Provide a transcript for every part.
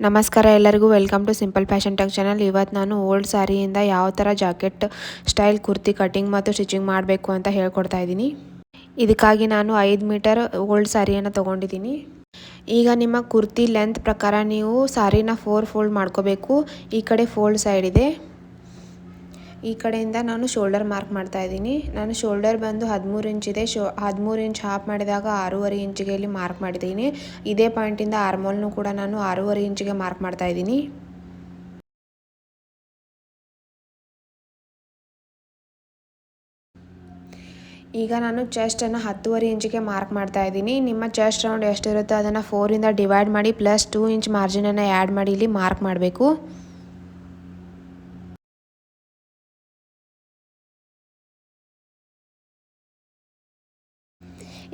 ನಮಸ್ಕಾರ ಎಲ್ಲರಿಗೂ welcome to simple fashion tech channel. ಇವತ್ತು ನಾನು ಓಲ್ಡ್ ಸ್ಯಾರಿಯಿಂದ ಯಾವ ಥರ ಜಾಕೆಟ್ ಸ್ಟೈಲ್ ಕುರ್ತಿ ಕಟಿಂಗ್ ಮತ್ತು ಸ್ಟಿಚಿಂಗ್ ಮಾಡಬೇಕು ಅಂತ ಹೇಳ್ಕೊಡ್ತಾ ಇದ್ದೀನಿ. ಇದಕ್ಕಾಗಿ ನಾನು 5 ಮೀಟರ್ ಓಲ್ಡ್ ಸ್ಯಾರಿಯನ್ನು ತೊಗೊಂಡಿದ್ದೀನಿ. ಈಗ ನಿಮ್ಮ ಕುರ್ತಿ ಲೆಂತ್ ಪ್ರಕಾರ ನೀವು ಸ್ಯಾರಿನ 4 ಫೋಲ್ಡ್ ಮಾಡ್ಕೋಬೇಕು. ಈ ಕಡೆ ಫೋಲ್ಡ್ ಸೈಡ್ ಇದೆ, ಈ ಕಡೆಯಿಂದ ನಾನು ಶೋಲ್ಡರ್ ಮಾರ್ಕ್ ಮಾಡ್ತಾ ಇದ್ದೀನಿ. ನಾನು ಶೋಲ್ಡರ್ ಬಂದು 13 ಇಂಚ್ ಇದೆ. 13 ಇಂಚ್ ಹಾಫ್ ಮಾಡಿದಾಗ 6.5 ಇಂಚಿಗೆ ಇಲ್ಲಿ ಮಾರ್ಕ್ ಮಾಡಿದ್ದೀನಿ. ಇದೇ ಪಾಯಿಂಟಿಂದ ಆರ್ಮೋಲ್ನು ಕೂಡ ನಾನು 6.5 ಇಂಚಿಗೆ ಮಾರ್ಕ್ ಮಾಡ್ತಾ ಇದ್ದೀನಿ. ಈಗ ನಾನು ಚೆಸ್ಟನ್ನು 10.5 ಇಂಚಿಗೆ ಮಾರ್ಕ್ ಮಾಡ್ತಾ ಇದ್ದೀನಿ. ನಿಮ್ಮ ಚೆಸ್ಟ್ ರೌಂಡ್ ಎಷ್ಟಿರುತ್ತೋ ಅದನ್ನು 4ಇಂದ ಡಿವೈಡ್ ಮಾಡಿ ಪ್ಲಸ್ 2 ಇಂಚ್ ಮಾರ್ಜಿನನ್ನು ಆ್ಯಡ್ ಮಾಡಿ ಇಲ್ಲಿ ಮಾರ್ಕ್ ಮಾಡಬೇಕು.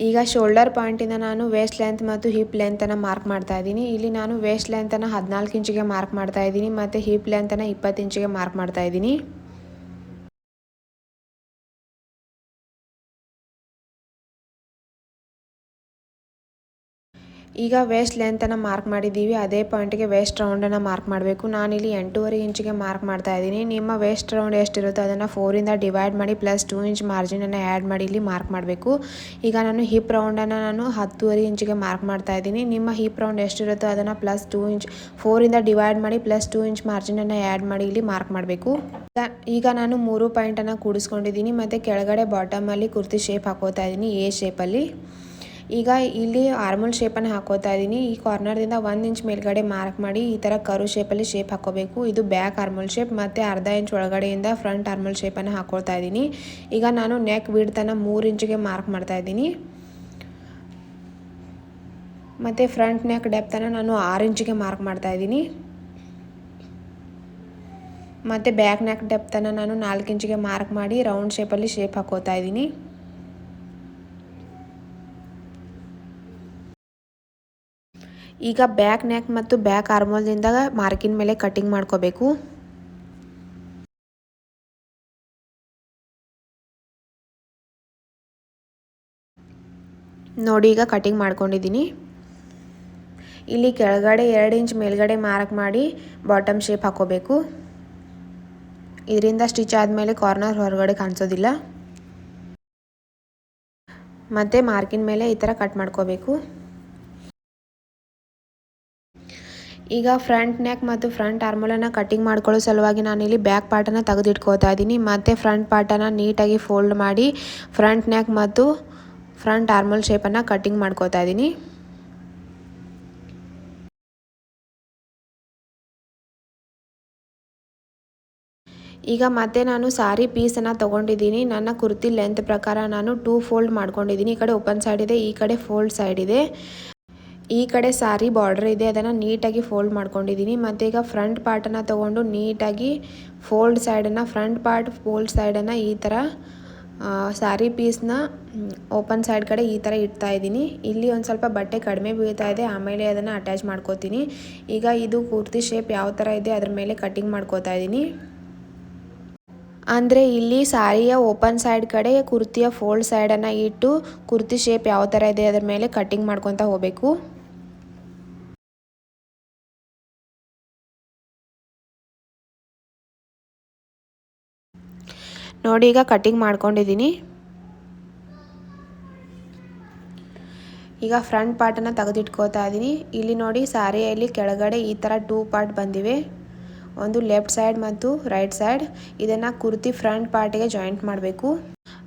ಈಗ ಶೋಲ್ಡರ್ ಪಾಯಿಂಟಿಂದ ನಾನು ವೇಸ್ಟ್ ಲೆಂತ್ ಮತ್ತು ಹಿಪ್ ಲೆಂತನ್ನು ಮಾರ್ಕ್ ಮಾಡ್ತಾ ಇದ್ದೀನಿ. ಇಲ್ಲಿ ನಾನು ವೇಸ್ಟ್ ಲೆಂತನ್ನು 14 ಇಂಚಿಗೆ ಮಾರ್ಕ್ ಮಾಡ್ತಾ ಇದ್ದೀನಿ ಮತ್ತು ಹಿಪ್ ಲೆಂತನ್ನು 20 ಇಂಚಿಗೆ ಮಾರ್ಕ್ ಮಾಡ್ತಾ ಇದ್ದೀನಿ. ಈಗ ವೇಸ್ಟ್ ಲೆಂತನ್ನು ಮಾರ್ಕ್ ಮಾಡಿದ್ದೀವಿ, ಅದೇ ಪಾಯಿಂಟಿಗೆ ವೇಸ್ಟ್ ರೌಂಡನ್ನು ಮಾರ್ಕ್ ಮಾಡಬೇಕು. ನಾನಿಲ್ಲಿ 8.5 ಇಂಚಿಗೆ ಮಾರ್ಕ್ ಮಾಡ್ತಾ ಇದ್ದೀನಿ. ನಿಮ್ಮ ವೇಸ್ಟ್ ರೌಂಡ್ ಎಷ್ಟಿರುತ್ತೋ ಅದನ್ನು 4ಇಂದ ಡಿವೈಡ್ ಮಾಡಿ ಪ್ಲಸ್ 2 ಇಂಚ್ ಮಾರ್ಜಿನನ್ನು ಆ್ಯಡ್ ಮಾಡಿ ಇಲ್ಲಿ ಮಾರ್ಕ್ ಮಾಡಬೇಕು. ಈಗ ನಾನು ಹಿಪ್ ರೌಂಡನ್ನು ನಾನು 10.5 ಇಂಚಿಗೆ ಮಾರ್ಕ್ ಮಾಡ್ತಾ ಇದ್ದೀನಿ. ನಿಮ್ಮ ಹಿಪ್ ರೌಂಡ್ ಎಷ್ಟಿರುತ್ತೋ ಅದನ್ನು ಪ್ಲಸ್ 2 ಇಂಚ್ 4ಇಂದ ಡಿವೈಡ್ ಮಾಡಿ ಪ್ಲಸ್ 2 ಇಂಚ್ ಮಾರ್ಜಿನನ್ನು ಆ್ಯಡ್ ಮಾಡಿ ಇಲ್ಲಿ ಮಾರ್ಕ್ ಮಾಡಬೇಕು. ಈಗ ನಾನು 3 ಪಾಯಿಂಟನ್ನು ಕೂಡಿಸ್ಕೊಂಡಿದ್ದೀನಿ ಮತ್ತು ಕೆಳಗಡೆ ಬಾಟಮಲ್ಲಿ ಕುರ್ತಿ ಶೇಪ್ ಹಾಕೋತಾ ಇದ್ದೀನಿ, ಎ ಶೇಪಲ್ಲಿ. ಈಗ ಇಲ್ಲಿ ಆರ್ಮೋಲ್ ಶೇಪನ್ನು ಹಾಕೋತಾ ಇದ್ದೀನಿ. ಈ ಕಾರ್ನರ್ದಿಂದ 1 ಇಂಚ್ ಮೇಲ್ಗಡೆ ಮಾರ್ಕ್ ಮಾಡಿ ಈ ಥರ ಕರು ಶೇಪಲ್ಲಿ ಶೇಪ್ ಹಾಕೋಬೇಕು. ಇದು ಬ್ಯಾಕ್ ಆರ್ಮೋಲ್ ಶೇಪ್ ಮತ್ತು ಅರ್ಧ ಇಂಚ್ ಒಳಗಡೆಯಿಂದ ಫ್ರಂಟ್ ಆರ್ಮೋಲ್ ಶೇಪನ್ನು ಹಾಕೊಳ್ತಾ ಇದ್ದೀನಿ. ಈಗ ನಾನು ನೆಕ್ ವಿಡ್ತನ್ನು 3 ಇಂಚಿಗೆ ಮಾರ್ಕ್ ಮಾಡ್ತಾ ಇದ್ದೀನಿ ಮತ್ತು ಫ್ರಂಟ್ ನೆಕ್ ಡೆಪ್ತನ್ನು ನಾನು 6 ಇಂಚಿಗೆ ಮಾರ್ಕ್ ಮಾಡ್ತಾ ಇದ್ದೀನಿ ಮತ್ತು ಬ್ಯಾಕ್ ನೆಕ್ ಡೆಪ್ತನ್ನು ನಾನು 4 ಇಂಚಿಗೆ ಮಾರ್ಕ್ ಮಾಡಿ ರೌಂಡ್ ಶೇಪಲ್ಲಿ ಶೇಪ್ ಹಾಕೋತಾ ಇದ್ದೀನಿ. ಈಗ ಬ್ಯಾಕ್ ನೆಕ್ ಮತ್ತು ಬ್ಯಾಕ್ ಆರ್ಮೋಲ್ದಿಂದ ಮಾರ್ಕಿನ ಮೇಲೆ ಕಟಿಂಗ್ ಮಾಡ್ಕೋಬೇಕು. ನೋಡಿ ಈಗ ಕಟಿಂಗ್ ಮಾಡ್ಕೊಂಡಿದ್ದೀನಿ. ಇಲ್ಲಿ ಕೆಳಗಡೆ 2 ಇಂಚ್ ಮೇಲ್ಗಡೆ ಮಾರ್ಕ್ ಮಾಡಿ ಬಾಟಮ್ ಶೇಪ್ ಹಾಕೋಬೇಕು. ಇದರಿಂದ ಸ್ಟಿಚ್ ಆದಮೇಲೆ ಕಾರ್ನರ್ ಹೊರಗಡೆ ಕಾಣಿಸೋದಿಲ್ಲ. ಮತ್ತು ಮಾರ್ಕಿನ ಮೇಲೆ ಈ ಥರ ಕಟ್ ಮಾಡ್ಕೋಬೇಕು. ಈಗ ಫ್ರಂಟ್ ನೆಕ್ ಮತ್ತು ಫ್ರಂಟ್ ಆರ್ಮೋಲನ್ನು ಕಟಿಂಗ್ ಮಾಡ್ಕೊಳ್ಳೋ ಸಲುವಾಗಿ ನಾನಿಲ್ಲಿ ಬ್ಯಾಕ್ ಪಾರ್ಟನ್ನು ತೆಗೆದಿಟ್ಕೋತಾ ಇದ್ದೀನಿ ಮತ್ತು ಫ್ರಂಟ್ ಪಾರ್ಟನ್ನು ನೀಟಾಗಿ ಫೋಲ್ಡ್ ಮಾಡಿ ಫ್ರಂಟ್ ನೆಕ್ ಮತ್ತು ಫ್ರಂಟ್ ಆರ್ಮೋಲ್ ಶೇಪನ್ನು ಕಟಿಂಗ್ ಮಾಡ್ಕೋತಾ ಇದ್ದೀನಿ. ಈಗ ಮತ್ತೆ ನಾನು ಸಾರಿ ಪೀಸನ್ನು ತೊಗೊಂಡಿದ್ದೀನಿ. ನನ್ನ ಕುರ್ತಿ ಲೆಂತ್ ಪ್ರಕಾರ ನಾನು 2 ಫೋಲ್ಡ್ ಮಾಡ್ಕೊಂಡಿದ್ದೀನಿ. ಈ ಕಡೆ ಓಪನ್ ಸೈಡ್ ಇದೆ, ಈ ಕಡೆ ಫೋಲ್ಡ್ ಸೈಡ್ ಇದೆ. ಈ ಕಡೆ ಸಾರಿ ಬಾರ್ಡರ್ ಇದೆ, ಅದನ್ನು ನೀಟಾಗಿ ಫೋಲ್ಡ್ ಮಾಡ್ಕೊಂಡಿದ್ದೀನಿ. ಮತ್ತು ಈಗ ಫ್ರಂಟ್ ಪಾರ್ಟನ್ನು ತೊಗೊಂಡು ನೀಟಾಗಿ ಫೋಲ್ಡ್ ಸೈಡನ್ನು ಈ ಥರ ಸಾರಿ ಪೀಸ್ನ ಓಪನ್ ಸೈಡ್ ಕಡೆ ಈ ಥರ ಇಡ್ತಾ ಇದ್ದೀನಿ. ಇಲ್ಲಿ ಒಂದು ಸ್ವಲ್ಪ ಬಟ್ಟೆ ಕಡಿಮೆ ಬೀಳ್ತಾ ಇದೆ, ಆಮೇಲೆ ಅದನ್ನು ಅಟ್ಯಾಚ್ ಮಾಡ್ಕೋತೀನಿ. ಈಗ ಇದು ಕುರ್ತಿ ಶೇಪ್ ಯಾವ ಥರ ಇದೆ ಅದ್ರ ಮೇಲೆ ಕಟಿಂಗ್ ಮಾಡ್ಕೋತಾ ಇದ್ದೀನಿ. ಅಂದರೆ ಇಲ್ಲಿ ಸಾರಿಯ ಓಪನ್ ಸೈಡ್ ಕಡೆ ಕುರ್ತಿಯ ಫೋಲ್ಡ್ ಸೈಡನ್ನು ಇಟ್ಟು ಕುರ್ತಿ ಶೇಪ್ ಯಾವ ಥರ ಇದೆ ಅದ್ರ ಮೇಲೆ ಕಟಿಂಗ್ ಮಾಡ್ಕೊತಾ ಹೋಗಬೇಕು. ನೋಡಿ ಈಗ ಕಟಿಂಗ್ ಮಾಡ್ಕೊಂಡಿದ್ದೀನಿ. ಈಗ ಫ್ರಂಟ್ ಪಾರ್ಟನ್ನು ತೆಗೆದಿಟ್ಕೋತಾ ಇದ್ದೀನಿ. ಇಲ್ಲಿ ನೋಡಿ ಸಾರಿಯಲ್ಲಿ ಕೆಳಗಡೆ ಈ ಥರ 2 ಪಾರ್ಟ್ ಬಂದಿವೆ, ಒಂದು ಲೆಫ್ಟ್ ಸೈಡ್ ಮತ್ತು ರೈಟ್ ಸೈಡ್. ಇದನ್ನು ಕುರ್ತಿ ಫ್ರಂಟ್ ಪಾರ್ಟಿಗೆ ಜಾಯಿಂಟ್ ಮಾಡಬೇಕು.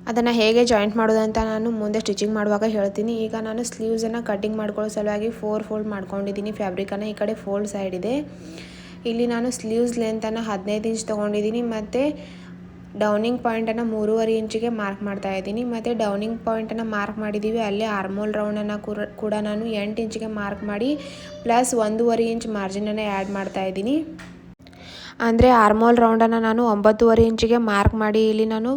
ಅದನ್ನು ಹೇಗೆ ಜಾಯಿಂಟ್ ಮಾಡೋದಂತ ನಾನು ಮುಂದೆ ಸ್ಟಿಚಿಂಗ್ ಮಾಡುವಾಗ ಹೇಳ್ತೀನಿ. ಈಗ ನಾನು ಸ್ಲೀವ್ಸನ್ನು ಕಟಿಂಗ್ ಮಾಡ್ಕೊಳ್ಳೋ ಸಲುವಾಗಿ 4 ಫೋಲ್ಡ್ ಮಾಡ್ಕೊಂಡಿದ್ದೀನಿ ಫ್ಯಾಬ್ರಿಕನ್ನು. ಈ ಕಡೆ ಫೋಲ್ಡ್ ಸೈಡ್ ಇದೆ. ಇಲ್ಲಿ ನಾನು ಸ್ಲೀವ್ಸ್ ಲೆಂತನ್ನು 15 ಇಂಚ್ ತೊಗೊಂಡಿದ್ದೀನಿ ಮತ್ತು ಡೌನಿಂಗ್ ಪಾಯಿಂಟನ್ನು 3.5 ಇಂಚಿಗೆ ಮಾರ್ಕ್ ಮಾಡ್ತಾ ಇದ್ದೀನಿ. ಮತ್ತು ಡೌನಿಂಗ್ ಪಾಯಿಂಟನ್ನು ಮಾರ್ಕ್ ಮಾಡಿದ್ದೀವಿ, ಅಲ್ಲೇ ಆರ್ಮೋಲ್ ರೌಂಡನ್ನು ಕೂಡ ನಾನು 8 ಇಂಚಿಗೆ ಮಾರ್ಕ್ ಮಾಡಿ ಪ್ಲಸ್ 1.5 ಇಂಚ್ ಮಾರ್ಜಿನನ್ನು ಆ್ಯಡ್ ಮಾಡ್ತಾ ಇದ್ದೀನಿ. ಅಂದರೆ ಆರ್ಮೋಲ್ ರೌಂಡನ್ನು ನಾನು 9.5 ಇಂಚಿಗೆ ಮಾರ್ಕ್ ಮಾಡಿ ಇಲ್ಲಿ ನಾನು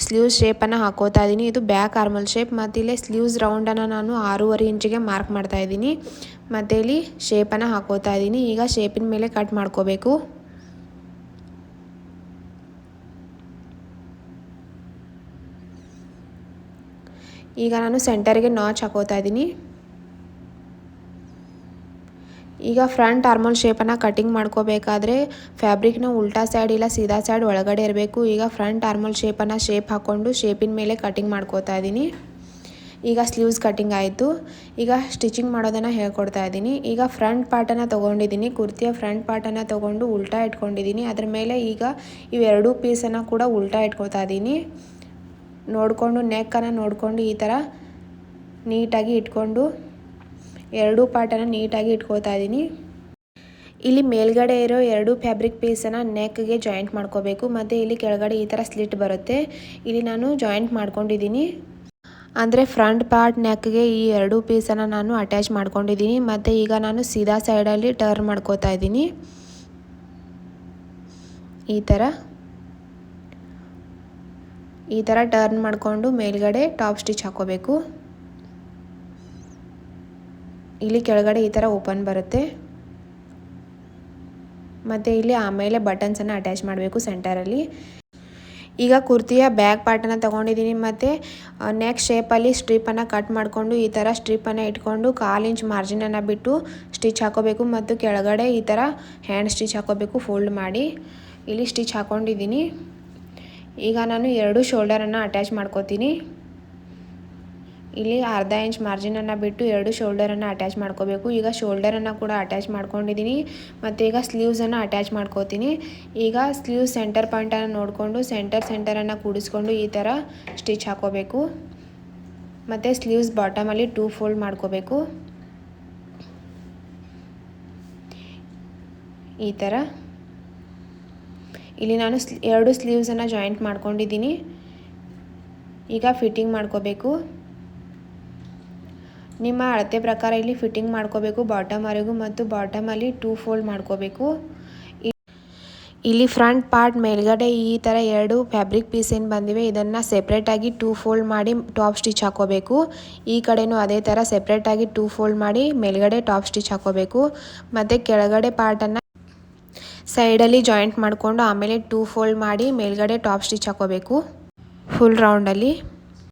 ಸ್ಲೀವ್ಸ್ ಶೇಪನ್ನು ಹಾಕೋತಾ ಇದ್ದೀನಿ. ಇದು ಬ್ಯಾಕ್ ಆರ್ಮೋಲ್ ಶೇಪ್. ಮತ್ತು ಇಲ್ಲಿ ಸ್ಲೀವ್ಸ್ ರೌಂಡನ್ನು ನಾನು 6.5 ಇಂಚಿಗೆ ಮಾರ್ಕ್ ಮಾಡ್ತಾ ಇದ್ದೀನಿ ಮತ್ತು ಇಲ್ಲಿ ಶೇಪನ್ನು ಹಾಕೋತಾ ಇದ್ದೀನಿ. ಈಗ ಶೇಪಿನ ಮೇಲೆ ಕಟ್ ಮಾಡ್ಕೋಬೇಕು. ಈಗ ನಾನು ಸೆಂಟರ್ಗೆ ನಾಚ್ ಹಾಕೋತಾ ಇದ್ದೀನಿ. ಈಗ ಫ್ರಂಟ್ ಆರ್ಮೋಲ್ ಶೇಪನ್ನು ಕಟಿಂಗ್ ಮಾಡ್ಕೋಬೇಕಾದ್ರೆ ಫ್ಯಾಬ್ರಿಕ್ನ ಉಲ್ಟಾ ಸೈಡ್ ಇಲ್ಲ ಸೀದಾ ಸೈಡ್ ಒಳಗಡೆ ಇರಬೇಕು. ಈಗ ಫ್ರಂಟ್ ಆರ್ಮೋಲ್ ಶೇಪನ್ನು ಶೇಪ್ ಹಾಕ್ಕೊಂಡು ಶೇಪಿನ ಮೇಲೆ ಕಟಿಂಗ್ ಮಾಡ್ಕೋತಾ ಇದ್ದೀನಿ. ಈಗ ಸ್ಲೀವ್ಸ್ ಕಟಿಂಗ್ ಆಯಿತು. ಈಗ ಸ್ಟಿಚಿಂಗ್ ಮಾಡೋದನ್ನು ಹೇಳ್ಕೊಡ್ತಾ ಇದ್ದೀನಿ. ಈಗ ಫ್ರಂಟ್ ಪಾರ್ಟನ್ನು ತೊಗೊಂಡಿದ್ದೀನಿ, ಕುರ್ತಿಯ ಫ್ರಂಟ್ ಪಾರ್ಟನ್ನು ತೊಗೊಂಡು ಉಲ್ಟಾ ಇಟ್ಕೊಂಡಿದ್ದೀನಿ. ಅದ್ರ ಮೇಲೆ ಈಗ ಇವೆರಡೂ ಪೀಸನ್ನು ಕೂಡ ಉಲ್ಟಾ ಇಟ್ಕೊತಾ ಇದ್ದೀನಿ. ನೋಡಿಕೊಂಡು ನೆಕ್ಕನ್ನು ನೋಡಿಕೊಂಡು ಈ ಥರ ನೀಟಾಗಿ ಇಟ್ಕೊಂಡು ಎರಡೂ ಪಾರ್ಟನ್ನು ನೀಟಾಗಿ ಇಟ್ಕೊತಾ ಇದ್ದೀನಿ. ಇಲ್ಲಿ ಮೇಲ್ಗಡೆ ಇರೋ ಎರಡು ಫ್ಯಾಬ್ರಿಕ್ ಪೀಸನ್ನು ನೆಕ್ಗೆ ಜಾಯಿಂಟ್ ಮಾಡ್ಕೋಬೇಕು. ಮತ್ತು ಇಲ್ಲಿ ಕೆಳಗಡೆ ಈ ಥರ ಸ್ಲಿಟ್ ಬರುತ್ತೆ, ಇಲ್ಲಿ ನಾನು ಜಾಯಿಂಟ್ ಮಾಡ್ಕೊಂಡಿದ್ದೀನಿ. ಅಂದರೆ ಫ್ರಂಟ್ ಪಾರ್ಟ್ ನೆಕ್ಗೆ ಈ ಎರಡು ಪೀಸನ್ನು ನಾನು ಅಟ್ಯಾಚ್ ಮಾಡ್ಕೊಂಡಿದ್ದೀನಿ. ಮತ್ತು ಈಗ ನಾನು ಸೀದಾ ಸೈಡಲ್ಲಿ ಟರ್ನ್ ಮಾಡ್ಕೋತಾ ಇದ್ದೀನಿ. ಈ ಥರ ಟರ್ನ್ ಮಾಡಿಕೊಂಡು ಮೇಲ್ಗಡೆ ಟಾಪ್ ಸ್ಟಿಚ್ ಹಾಕೋಬೇಕು. ಇಲ್ಲಿ ಕೆಳಗಡೆ ಈ ಥರ ಓಪನ್ ಬರುತ್ತೆ. ಮತ್ತು ಇಲ್ಲಿ ಆಮೇಲೆ ಬಟನ್ಸನ್ನು ಅಟ್ಯಾಚ್ ಮಾಡಬೇಕು ಸೆಂಟರಲ್ಲಿ. ಈಗ ಕುರ್ತಿಯ ಬ್ಯಾಕ್ ಪಾರ್ಟನ್ನು ತೊಗೊಂಡಿದ್ದೀನಿ ಮತ್ತು ನೆಕ್ ಶೇಪಲ್ಲಿ ಸ್ಟ್ರಿಪ್ಪನ್ನು ಕಟ್ ಮಾಡಿಕೊಂಡು ಈ ಥರ ಸ್ಟ್ರಿಪ್ಪನ್ನು ಇಟ್ಕೊಂಡು 1/4 ಇಂಚ್ ಮಾರ್ಜಿನನ್ನು ಬಿಟ್ಟು ಸ್ಟಿಚ್ ಹಾಕೋಬೇಕು. ಮತ್ತು ಕೆಳಗಡೆ ಈ ಥರ ಹ್ಯಾಂಡ್ ಸ್ಟಿಚ್ ಹಾಕೋಬೇಕು ಫೋಲ್ಡ್ ಮಾಡಿ. ಇಲ್ಲಿ ಸ್ಟಿಚ್ ಹಾಕ್ಕೊಂಡಿದ್ದೀನಿ. ಈಗ ನಾನು ಎರಡು ಶೋಲ್ಡರನ್ನು ಅಟ್ಯಾಚ್ ಮಾಡ್ಕೋತೀನಿ. ಇಲ್ಲಿ 1/2 ಇಂಚ್ ಮಾರ್ಜಿನನ್ನು ಬಿಟ್ಟು ಎರಡು ಶೋಲ್ಡರನ್ನು ಅಟ್ಯಾಚ್ ಮಾಡ್ಕೋಬೇಕು. ಈಗ ಶೋಲ್ಡರನ್ನು ಕೂಡ ಅಟ್ಯಾಚ್ ಮಾಡ್ಕೊಂಡಿದ್ದೀನಿ. ಮತ್ತು ಈಗ ಸ್ಲೀವ್ಸನ್ನು ಅಟ್ಯಾಚ್ ಮಾಡ್ಕೋತೀನಿ. ಈಗ ಸ್ಲೀವ್ ಸೆಂಟರ್ ಪಾಯಿಂಟನ್ನು ನೋಡಿಕೊಂಡು ಸೆಂಟರನ್ನು ಕೂಡಿಸ್ಕೊಂಡು ಈ ಥರ ಸ್ಟಿಚ್ ಹಾಕೋಬೇಕು. ಮತ್ತು ಸ್ಲೀವ್ಸ್ ಬಾಟಮಲ್ಲಿ 2 ಫೋಲ್ಡ್ ಮಾಡ್ಕೋಬೇಕು. ಈ ಥರ ಇಲ್ಲಿ ನಾನು ಎರಡು ಸ್ಲೀವ್ಸನ್ನು ಜಾಯಿಂಟ್ ಮಾಡ್ಕೊಂಡಿದ್ದೀನಿ. ಈಗ ಫಿಟ್ಟಿಂಗ್ ಮಾಡ್ಕೋಬೇಕು. ನಿಮ್ಮ ಅಳತೆ ಪ್ರಕಾರ ಇಲ್ಲಿ ಫಿಟ್ಟಿಂಗ್ ಮಾಡ್ಕೋಬೇಕು ಬಾಟಮ್ವರೆಗೂ. ಮತ್ತು ಬಾಟಮಲ್ಲಿ 2 ಫೋಲ್ಡ್ ಮಾಡ್ಕೋಬೇಕು. ಇಲ್ಲಿ ಫ್ರಂಟ್ ಪಾರ್ಟ್ ಮೇಲ್ಗಡೆ ಈ ಥರ ಎರಡು ಫ್ಯಾಬ್ರಿಕ್ ಪೀಸ್ ಏನು ಬಂದಿವೆ ಇದನ್ನು ಸೆಪ್ರೇಟಾಗಿ 2 ಫೋಲ್ಡ್ ಮಾಡಿ ಟಾಪ್ ಸ್ಟಿಚ್ ಹಾಕೋಬೇಕು. ಈ ಕಡೆನೂ ಅದೇ ಥರ ಸೆಪ್ರೇಟಾಗಿ 2 ಫೋಲ್ಡ್ ಮಾಡಿ ಮೇಲ್ಗಡೆ ಟಾಪ್ ಸ್ಟಿಚ್ ಹಾಕೋಬೇಕು. ಮತ್ತು ಕೆಳಗಡೆ ಪಾರ್ಟನ್ನು ಸೈಡಲ್ಲಿ ಜಾಯಿಂಟ್ ಮಾಡಿಕೊಂಡು ಆಮೇಲೆ 2 ಫೋಲ್ಡ್ ಮಾಡಿ ಮೇಲ್ಗಡೆ ಟಾಪ್ ಸ್ಟಿಚ್ ಹಾಕೋಬೇಕು ಫುಲ್ ರೌಂಡಲ್ಲಿ.